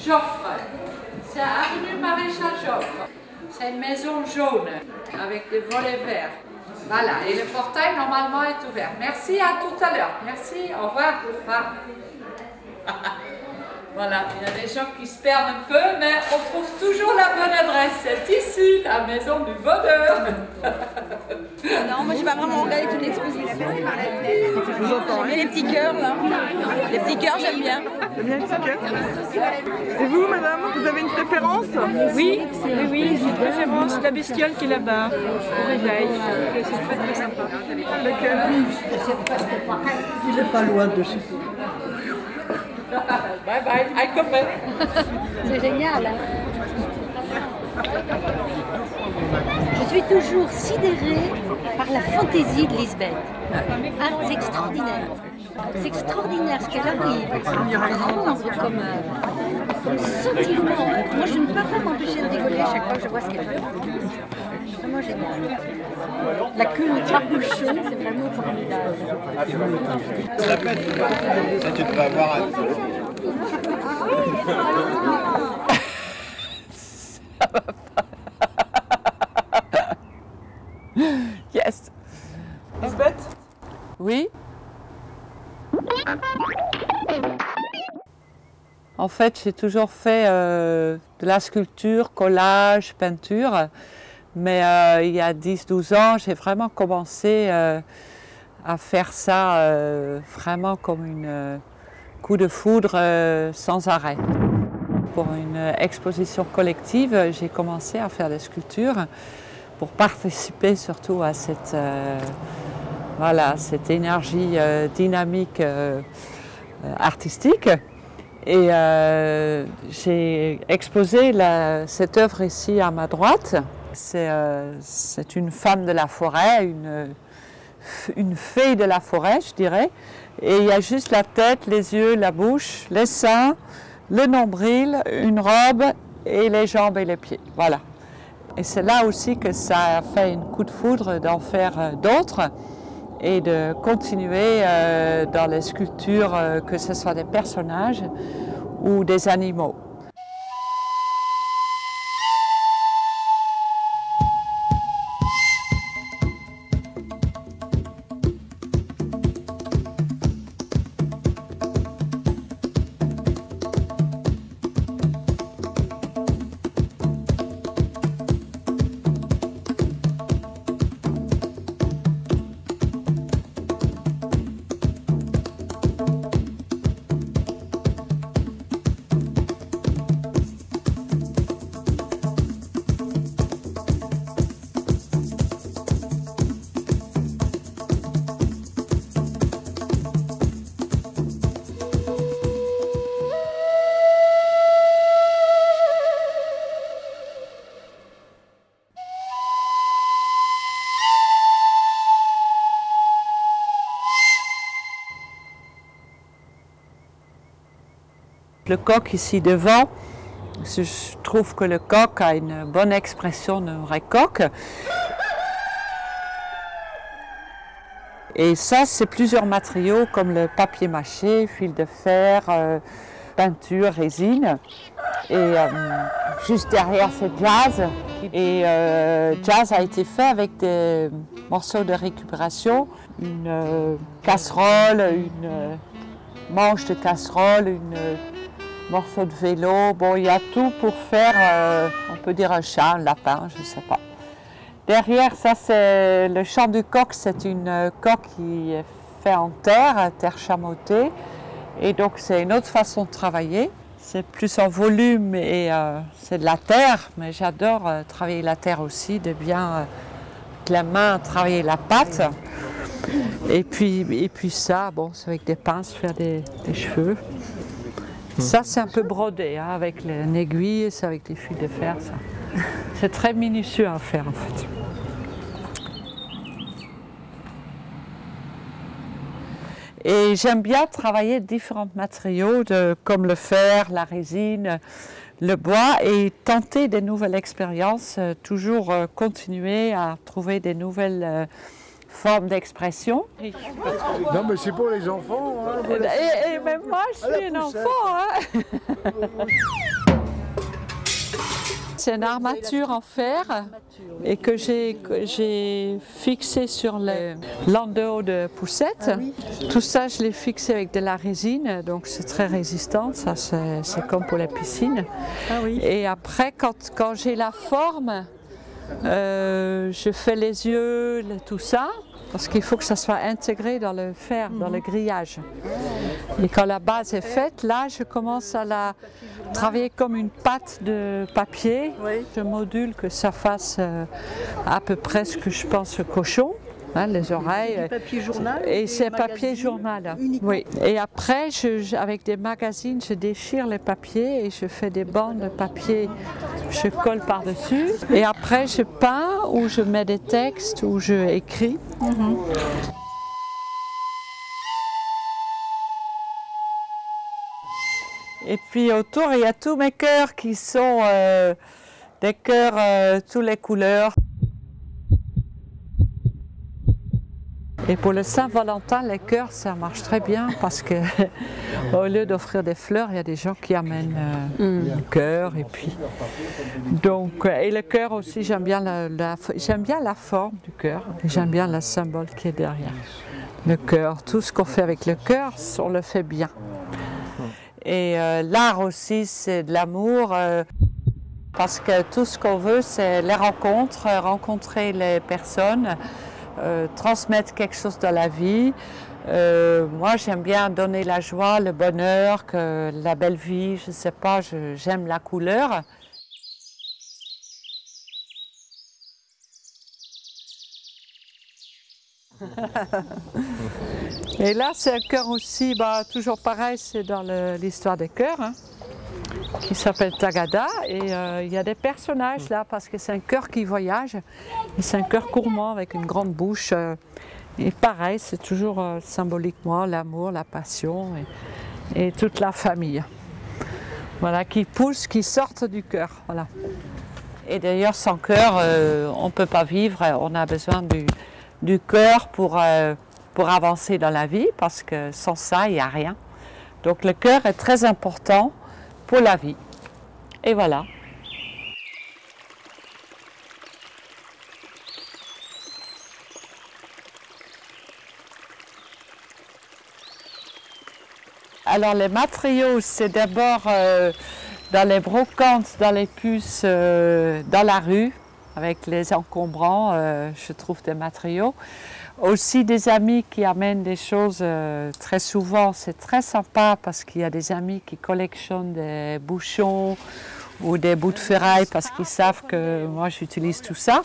Joffre. C'est avenue Maréchal Joffre. C'est une maison jaune avec des volets verts. Voilà, et le portail normalement est ouvert. Merci, à tout à l'heure. Merci, au revoir. Voilà, il y a des gens qui se perdent un peu, mais on trouve toujours la bonne adresse. C'est ici, la maison du bonheur. Non, moi j'ai pas vraiment regardé toute l'exposition. Je vous entends. J'aime bien les petits cœurs là. Les petits cœurs, j'aime bien. J'aime bien les petits cœurs. Et vous, madame, vous avez une préférence? Oui, j'ai une préférence, la bestiole qui est là-bas, au réveil. C'est très sympa. Laquelle? Il n'est pas loin de chez vous. Bye bye, I come back. C'est génial. Je suis toujours sidérée par la fantaisie de Lisbeth. Ah, c'est extraordinaire. C'est extraordinaire ce qu'elle arrive à prendre comme sentiment. Moi, je ne peux pas m'empêcher de rigoler à chaque fois que je vois ce qu'elle fait. C'est vraiment génial. La queue de Barbouchon, c'est vraiment formidable. Ça, tu devrais avoir un... Ça va pas. Yes. Lisbeth? Oui. En fait, j'ai toujours fait de la sculpture, collage, peinture. Mais il y a 10-12 ans, j'ai vraiment commencé à faire ça vraiment comme un coup de foudre sans arrêt. Pour une exposition collective, j'ai commencé à faire des sculptures pour participer surtout à cette, cette énergie dynamique artistique. Et j'ai exposé cette œuvre ici à ma droite. C'est une femme de la forêt, une fée de la forêt, je dirais. Et il y a juste la tête, les yeux, la bouche, les seins, le nombril, une robe et les jambes et les pieds. Voilà. Et c'est là aussi que ça a fait un coup de foudre d'en faire d'autres et de continuer dans les sculptures, que ce soit des personnages ou des animaux. Le coq ici devant, je trouve que le coq a une bonne expression d'un vrai coq. Et ça, c'est plusieurs matériaux comme le papier mâché, fil de fer, peinture, résine. Et juste derrière, c'est Jazz. Et Jazz a été fait avec des morceaux de récupération, une casserole, une manche de casserole, une morceau de vélo. Bon, il y a tout pour faire, on peut dire un chat, un lapin, je ne sais pas. Derrière, ça c'est le chant du coq, c'est une coque qui est faite en terre, terre chamottée. Et donc c'est une autre façon de travailler. C'est plus en volume et c'est de la terre, mais j'adore travailler la terre aussi, de bien avec la main travailler la pâte. Et puis ça, bon, c'est avec des pinces, faire des cheveux. Ça, c'est un peu brodé, hein, avec une aiguille, c'est avec des fils de fer, ça. C'est très minutieux à faire, en fait. Et j'aime bien travailler différents matériaux, comme le fer, la résine, le bois, et tenter des nouvelles expériences, toujours continuer à trouver des nouvelles forme d'expression. Non, mais c'est pour les enfants. Hein, voilà. Et même moi, je suis un enfant. Hein. C'est une armature en fer et que j'ai fixé sur le landau de poussette. Ah oui. Tout ça, je l'ai fixé avec de la résine, donc c'est très résistant. Ça, c'est comme pour la piscine. Ah oui. Et après, quand j'ai la forme, je fais les yeux, tout ça, parce qu'il faut que ça soit intégré dans le fer, dans le grillage. Et quand la base est faite, là, je commence à la travailler comme une pâte de papier. Oui. Je module que ça fasse à peu près ce que je pense cochon. Hein, les oreilles. C'est papier journal. Et c'est papier journal. Oui. Et après, avec des magazines, je déchire les papiers et je fais des bandes de papier. Je colle par-dessus. Et après, je peins ou je mets des textes ou je écris. Et puis autour, il y a tous mes cœurs qui sont des cœurs toutes les couleurs. Et pour le Saint-Valentin, les cœurs, ça marche très bien parce que au lieu d'offrir des fleurs, il y a des gens qui amènent le cœur. Et puis, donc, et le cœur aussi, j'aime bien la forme du cœur. J'aime bien le symbole qui est derrière. Le cœur, tout ce qu'on fait avec le cœur, on le fait bien. Et l'art aussi, c'est de l'amour. Parce que tout ce qu'on veut, c'est les rencontres, rencontrer les personnes. Transmettre quelque chose dans la vie. Moi, j'aime bien donner la joie, le bonheur, la belle vie, je ne sais pas, j'aime la couleur. Et là, c'est un cœur aussi, toujours pareil, c'est dans l'histoire des cœurs. Hein, qui s'appelle Tagada, et il y a des personnages là parce que c'est un cœur qui voyage et c'est un cœur gourmand avec une grande bouche et pareil, c'est toujours symboliquement l'amour, la passion et toute la famille, voilà, qui poussent, qui sortent du cœur, voilà. Et d'ailleurs sans cœur on ne peut pas vivre, on a besoin du cœur pour avancer dans la vie parce que sans ça il n'y a rien, donc le cœur est très important pour la vie. Et voilà. Alors les matériaux, c'est d'abord dans les brocantes, dans les puces, dans la rue, avec les encombrants, je trouve des matériaux. Aussi des amis qui amènent des choses très souvent, c'est très sympa parce qu'il y a des amis qui collectionnent des bouchons ou des bouts de ferraille parce qu'ils savent que moi j'utilise tout ça.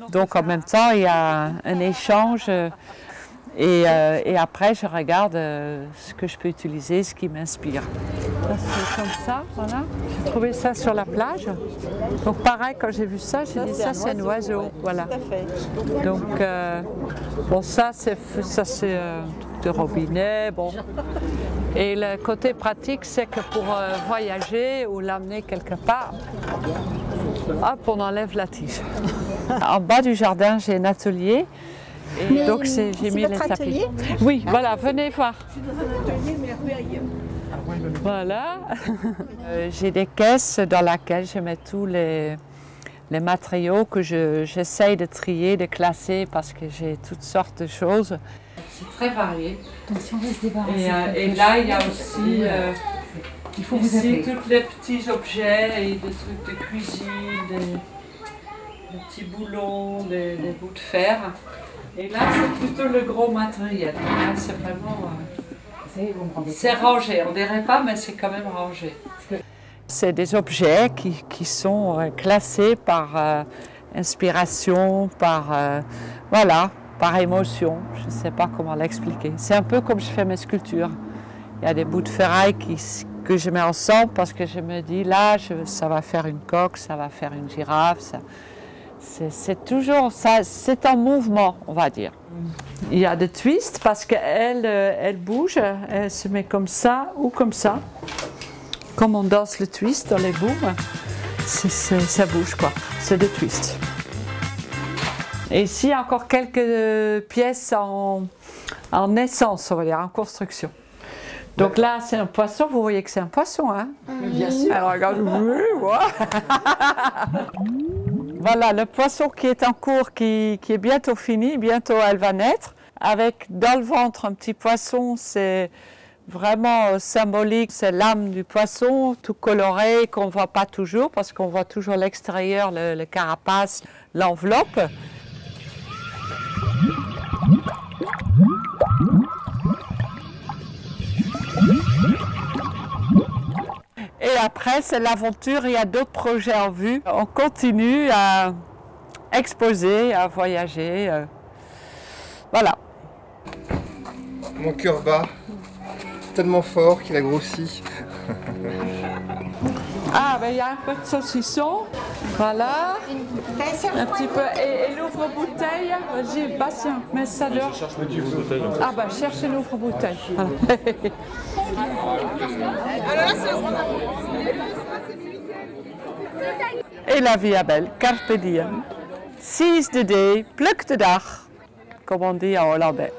Donc en même temps il y a un échange et après je regarde ce que je peux utiliser, ce qui m'inspire. C'est comme ça, voilà. J'ai trouvé ça sur la plage. Donc pareil, quand j'ai vu ça, j'ai dit ça c'est un oiseau. Voilà. Donc bon, ça c'est un truc de robinet. Bon. Et le côté pratique, c'est que pour voyager ou l'amener quelque part, hop, on enlève la tige. En bas du jardin, j'ai un atelier. Et donc j'ai mis les tapis. Oui, voilà, venez voir. Voilà. J'ai des caisses dans lesquelles je mets tous les matériaux que j'essaye de trier, de classer parce que j'ai toutes sortes de choses. C'est très varié. Donc si on veut se débarrasser. Et là, il y a aussi ici tous les petits objets et des trucs de cuisine, des petits boulons, des bouts de fer. Et là, c'est plutôt le gros matériel. Là, c'est vraiment... c'est rangé, on ne dirait pas, mais c'est quand même rangé. C'est des objets qui sont classés par inspiration, voilà, par émotion. Je ne sais pas comment l'expliquer. C'est un peu comme je fais mes sculptures. Il y a des bouts de ferraille que je mets ensemble parce que je me dis, là, ça va faire une coque, ça va faire une girafe. C'est toujours ça, c'est en mouvement, on va dire. Il y a des twists parce qu'elle bouge, elle se met comme ça ou comme ça. Comme on danse le twist dans les booms, ça bouge quoi, c'est des twists. Et ici, encore quelques pièces en naissance, on va dire, en construction. Donc là, c'est un poisson, vous voyez que c'est un poisson, hein? Bien sûr. Alors regarde, oui, ouais. Voilà, le poisson qui est en cours, qui est bientôt fini, bientôt elle va naître. Avec dans le ventre un petit poisson, c'est vraiment symbolique, c'est l'âme du poisson, tout coloré, qu'on ne voit pas toujours, parce qu'on voit toujours l'extérieur, le carapace, l'enveloppe. Et après, c'est l'aventure, il y a d'autres projets en vue. On continue à exposer, à voyager. Voilà. Mon cœur bat tellement fort qu'il a grossi. Ah, ben il y a un peu de saucisson. Voilà. Un petit peu. Et l'ouvre-bouteille, vas-y, Bastien, mets ça dehors. Ah, ben cherchez l'ouvre-bouteille. Voilà. Et la vie est belle, carpe diem. Seize de day, pluk de dag, comme on dit en hollandais.